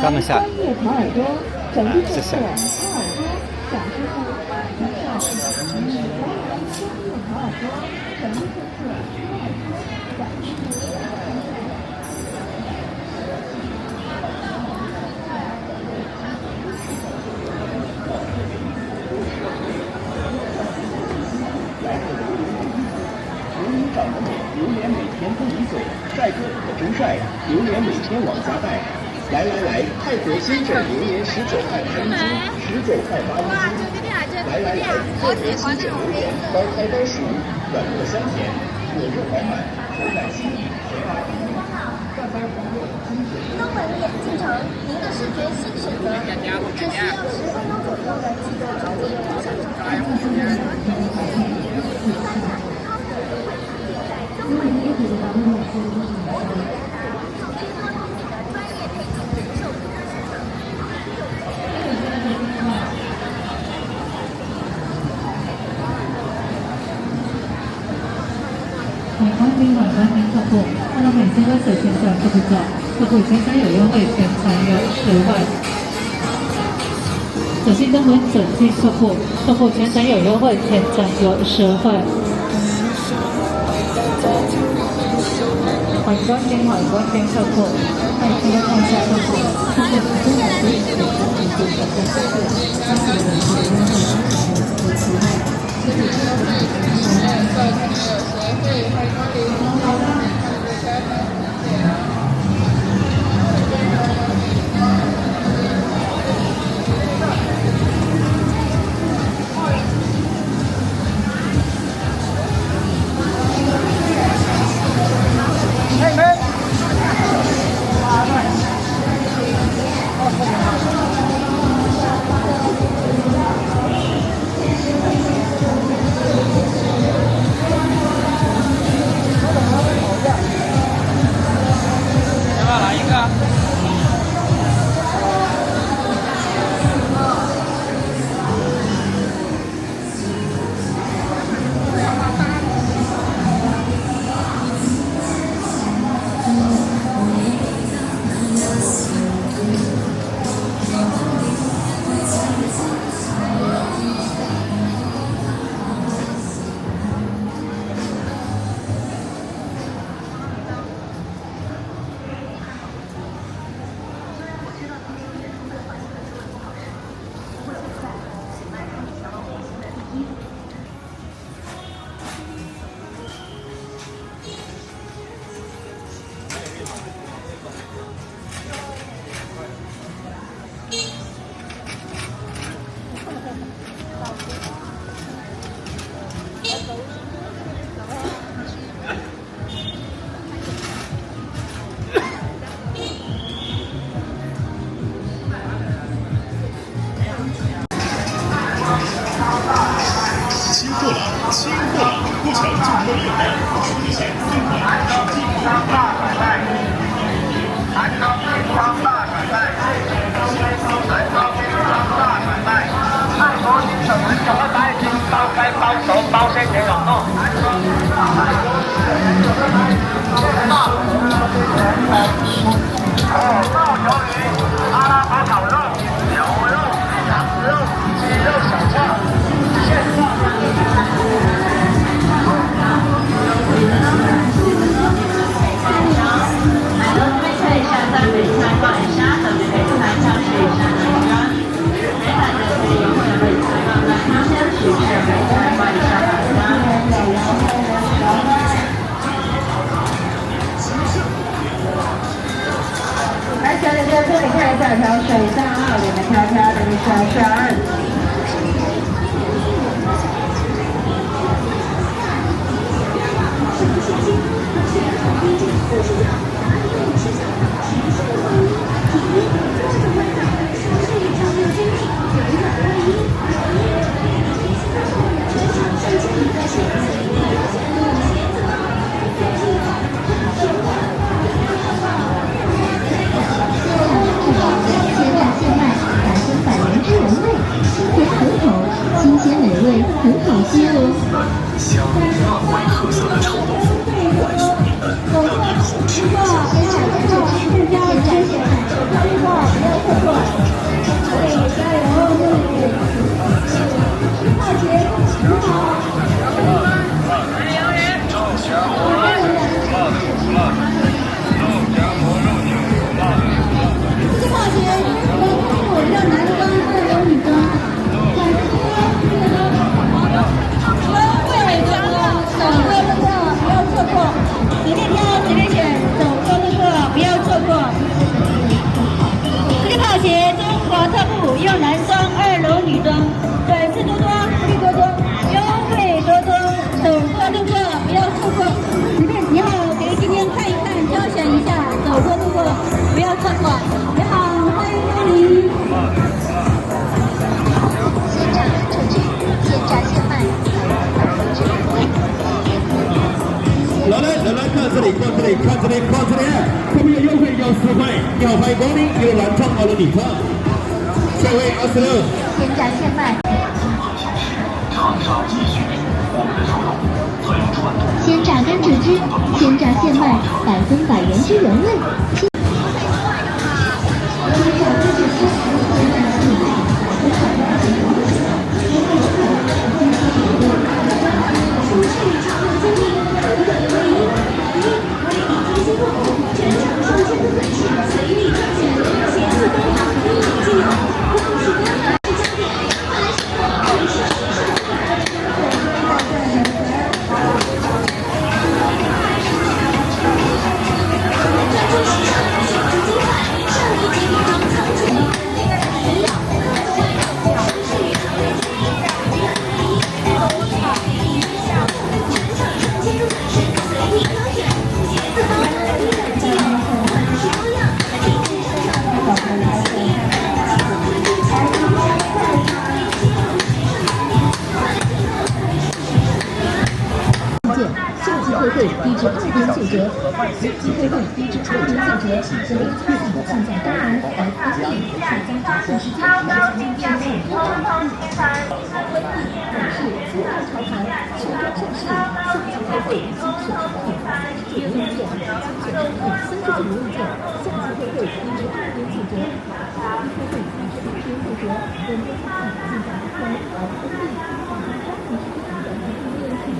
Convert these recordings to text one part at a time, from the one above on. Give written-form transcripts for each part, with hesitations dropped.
咱们下。谢谢。榴莲每天不离嘴，帅哥可真帅呀！榴莲每天往家带。来，泰国新镇榴莲19块发一斤，19块发一斤。来，泰国新镇榴莲高开高熟，软糯香甜，果肉饱满，口感细腻，甜而不腻。东门眼镜城，您的视觉新选择，只需要10分钟左右的肌肉直接影响生活。东门眼镜城。欢迎客户，看到本次勒索旋转客户座，客户全场有优惠，全场有10万。首先登门准进客户，客户全场有优惠，全场有10万。欢迎客户，欢迎看一下客户，客户真的可以选择你的选择客户，当时的人是优惠和其他，这里知道的目前众多品类是体现最美的设计。包些给网络。爆鱿鱼、阿拉伯烤肉、牛肉、羊肉、鸡肉小串，现做。看一下在北川逛一下，特别可以参加水上的一个，没来的可以在北川逛的，他先去北川逛一下好的。来，小姐姐，这里看一下条水上2点的飘飘的小船。新鲜美味，很好吃哦。香辣味褐色的臭豆腐，外酥里嫩，让你口吃留香。又男装2楼女装，短次多多，福利多多，优惠多多，走过路过不要错过。随便几号可以今天看一看，挑选一下，走过路过不要错过。你好，欢迎光临。鲜榨甘蔗汁，鲜榨现卖。来看这里，看这里，看这里，看这里，特别优惠有4块，要欢迎光临，有男装好的女装。价位26，鲜榨现卖。鲜榨甘蔗汁，鲜榨现卖，100分100原汁原味。会低至2.9折，机会会低至2.9折，所以现在当然来当地附加价60件，全新优惠优惠，温蒂股市资料潮牌，秋冬盛世，夏季开会金手指品，39元1件，金手指品39元1件，夏季会会低至2.9折，低会会低至2.9折，本周商品尽在温蒂，大家高级食品的体验品。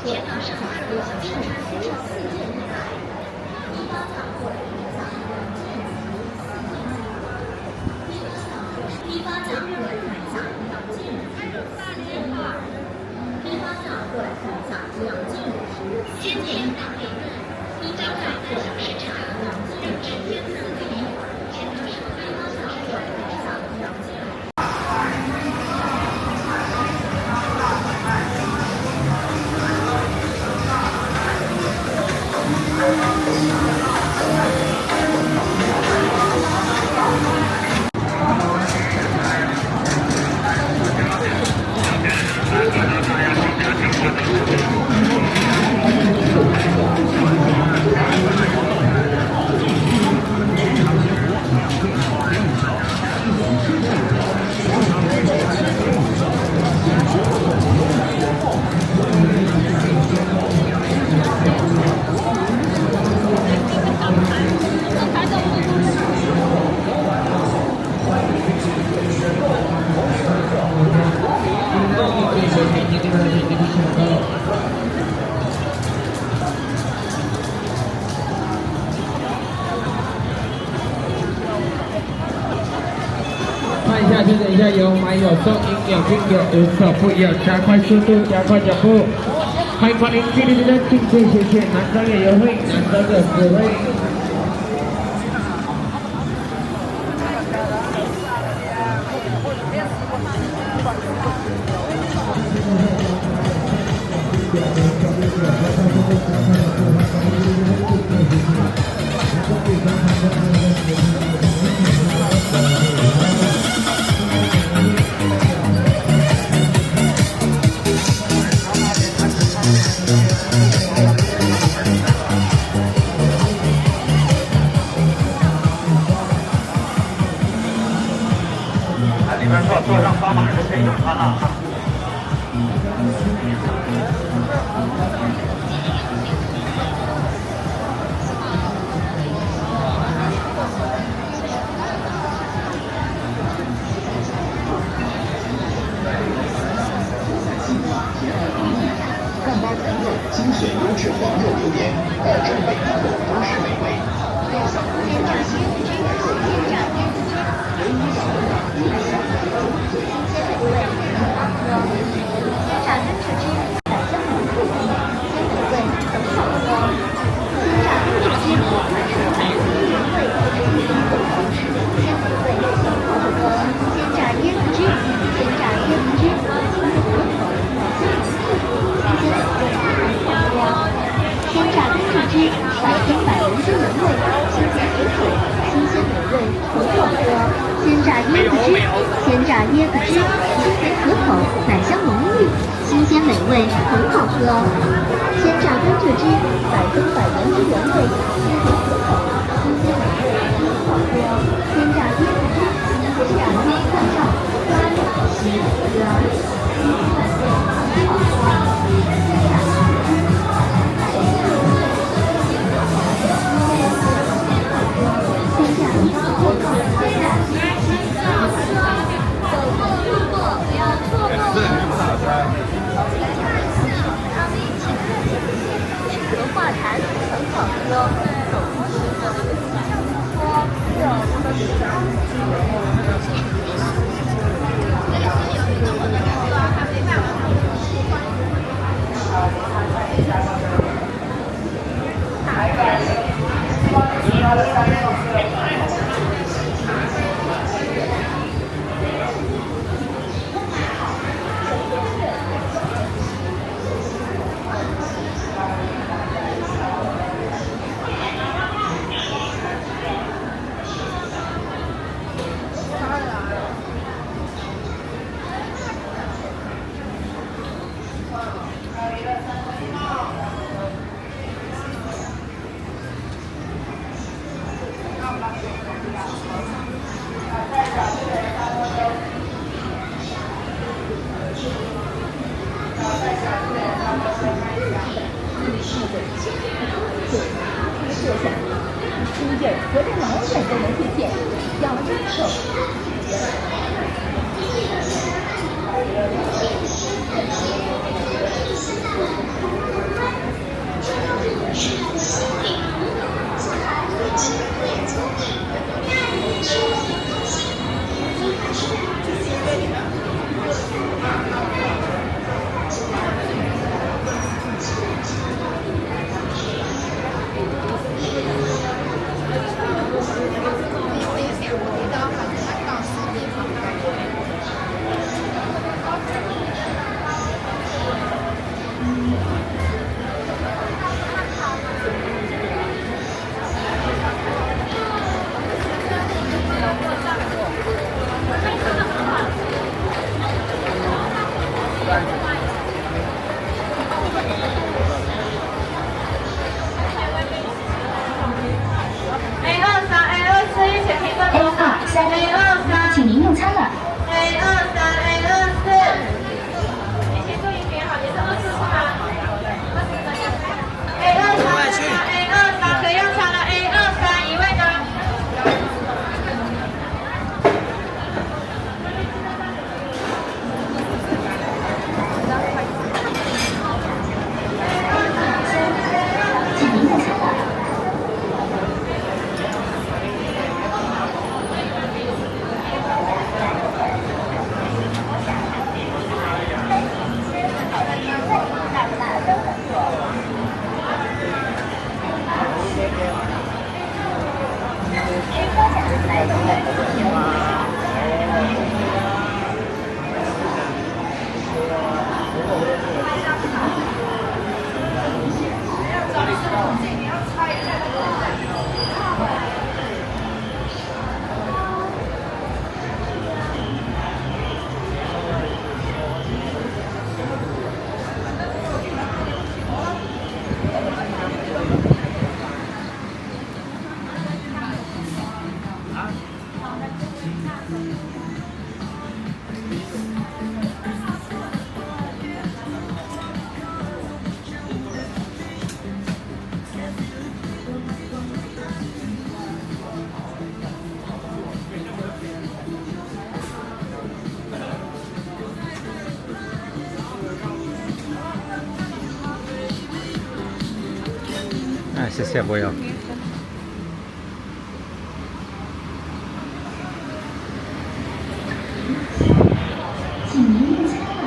会上下两进10。批发奖过来看一下2进50。批发奖过来看一下2进50。先前大利润，批发奖过来看一下2进50。前头是批发奖过来看一下2进50。看一下，调整一下有买有送，应有尽有，无所不有，加快速度，加快脚步。欢迎光临距离的敬贵谢谢，男生也优惠，男生的实惠。里面坐上刷码就可以用它了。汉巴羊肉精选优质黄肉榴莲，保证每一口都是美味。料想不是炸鸡，来做榴莲炸鸡，唯一2个大榴莲最新鲜美味，鲜炸根翅鸡，百香浓厚，鲜美味，很好喝。鲜炸根翅鸡，传承100年原味，一种口方式，鲜美味，很好喝。鲜炸椰子鸡，鲜炸椰子鸡，鲜炸根翅鸡，100分100人之原味，新鲜水煮，新鲜美味，很好喝。鲜炸椰子鸡，鲜炸椰子鸡，清甜可口，奶香浓郁，新鲜美味，很好喝。鲜炸根翅鸡，100分100人之原味，清甜可口，新鲜美味，很好喝。鲜炸椰子鸡，鲜炸椰子酱，咖喱西热，新鲜美味，很好喝。文化坛很好喝，初印和这老远都能体现，要真手。哎，谢谢，不要。请您用餐了。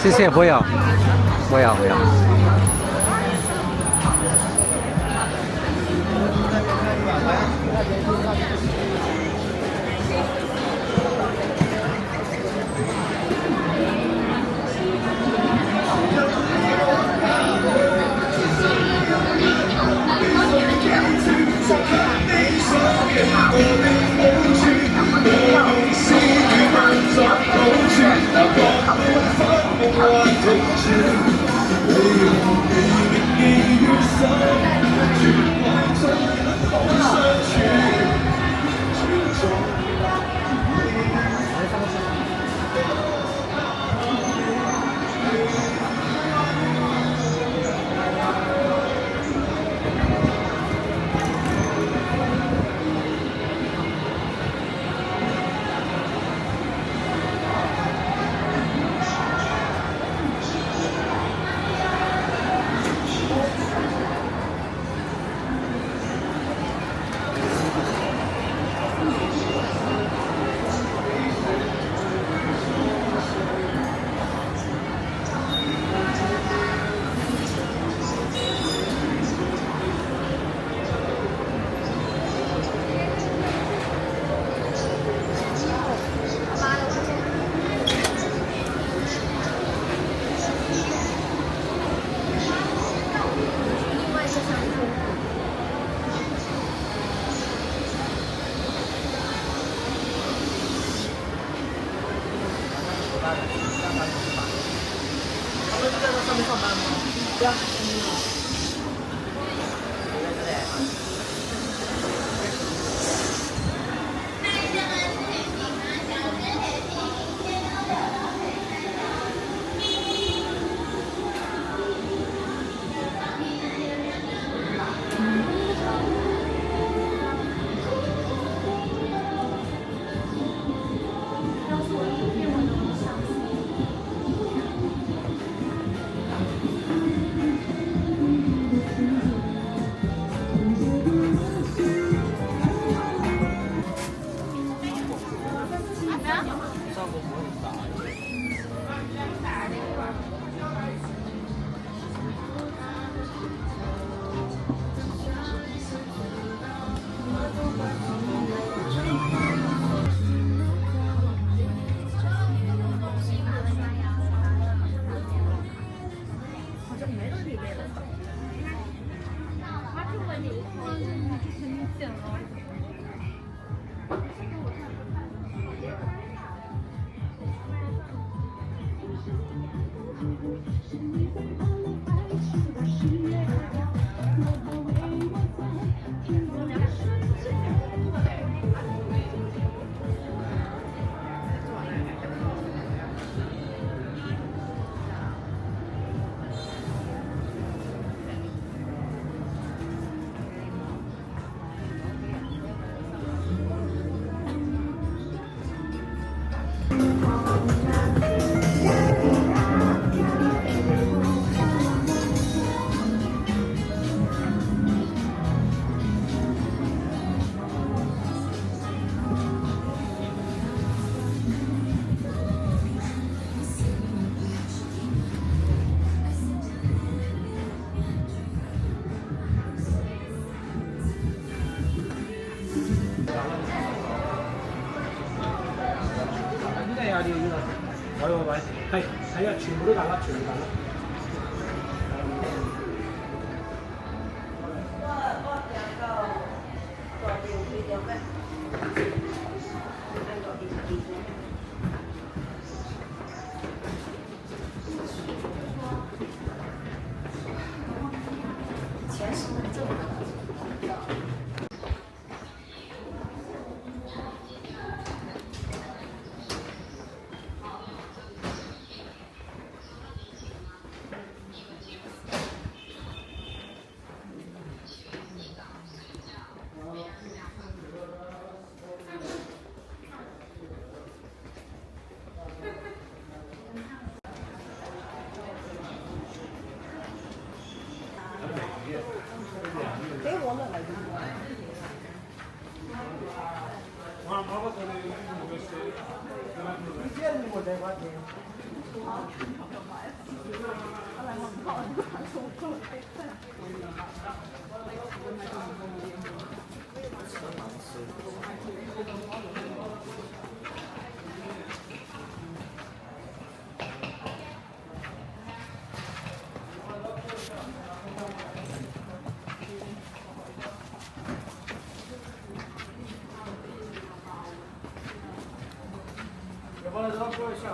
谢谢，不要，不要，不要。啲呢個位位，係啊，全部都大粒，全部大粒。钱是这么的。俾我啦，嚟嘅。你知你冇地方嘅。我来这说一下。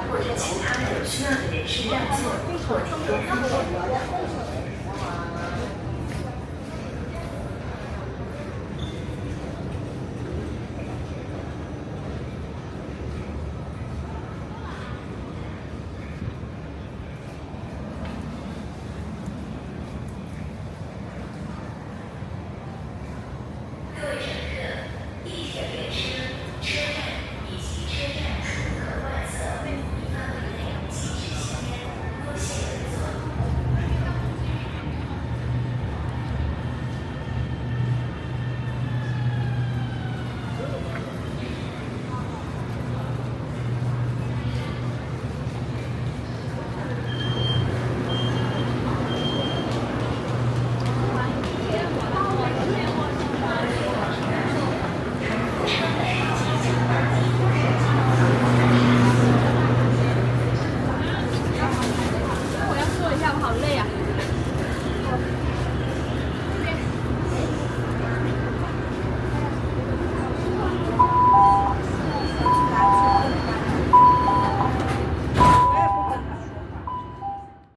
或者其他的有需要的人士让座或提供方便。